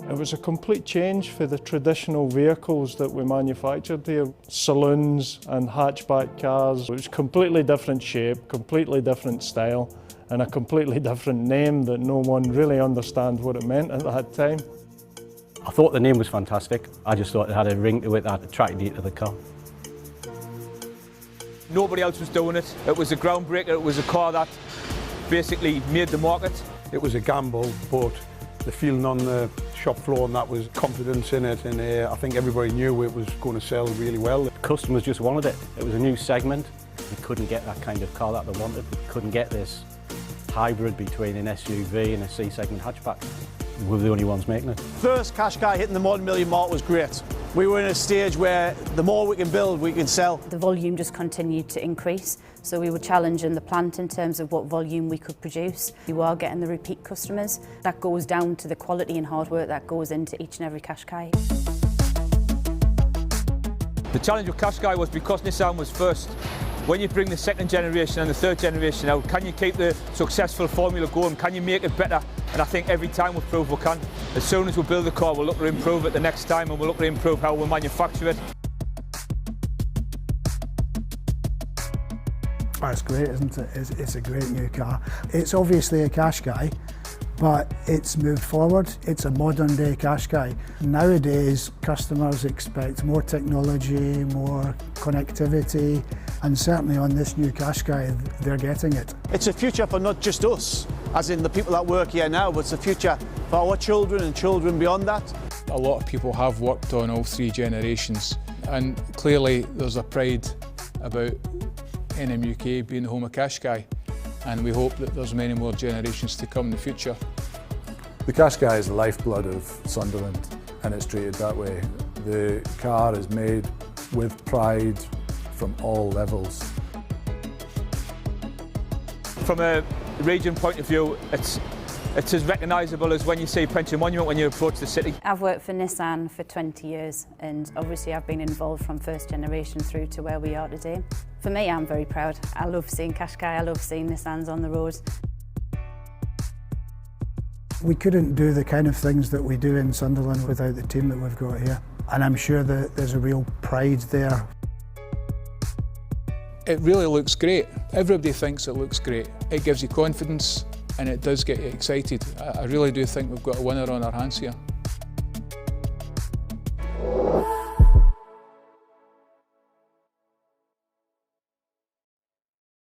It was a complete change for the traditional vehicles that we manufactured here. Saloons and hatchback cars. It was completely different shape, completely different style, and a completely different name that no one really understands what it meant at that time. I thought the name was fantastic. I just thought it had a ring to it that attracted you to the car. Nobody else was doing it. It was a groundbreaker. It was a car that basically made the market. It was a gamble, but the feeling on the shop floor and that was confidence in it, and I think everybody knew it was going to sell really well. Customers just wanted it. It was a new segment. We couldn't get that kind of car that they wanted. We couldn't get this hybrid between an SUV and a C-segment hatchback. We were the only ones making it. First Qashqai hitting the 1 million mark was great. We were in a stage where the more we can build, we can sell. The volume just continued to increase, so we were challenging the plant in terms of what volume we could produce. You are getting the repeat customers. That goes down to the quality and hard work that goes into each and every Qashqai. The challenge with Qashqai was because Nissan was first. When you bring the second generation and the third generation out, can you keep the successful formula going? Can you make it better? And I think every time we've proved we can. As soon as we build the car, we'll look to improve it the next time, and we'll look to improve how we manufacture it. It's great, isn't it? It's a great new car. It's obviously a Qashqai, but it's moved forward. It's a modern day Qashqai. Nowadays, customers expect more technology, more connectivity, and certainly on this new Qashqai, they're getting it. It's a future for not just us, as in the people that work here now, but it's a future for our children and children beyond that. A lot of people have worked on all three generations, and clearly there's a pride about NMUK being the home of Qashqai, and we hope that there's many more generations to come in the future. The Qashqai is the lifeblood of Sunderland, and it's treated that way. The car is made with pride from all levels. From a region point of view, it's as recognisable as when you see Pension Monument when you approach the city. I've worked for Nissan for 20 years, and obviously I've been involved from first generation through to where we are today. For me, I'm very proud. I love seeing Qashqai, I love seeing Nissans on the road. We couldn't do the kind of things that we do in Sunderland without the team that we've got here. And I'm sure that there's a real pride there. It really looks great. Everybody thinks it looks great. It gives you confidence and it does get you excited. I really do think we've got a winner on our hands here.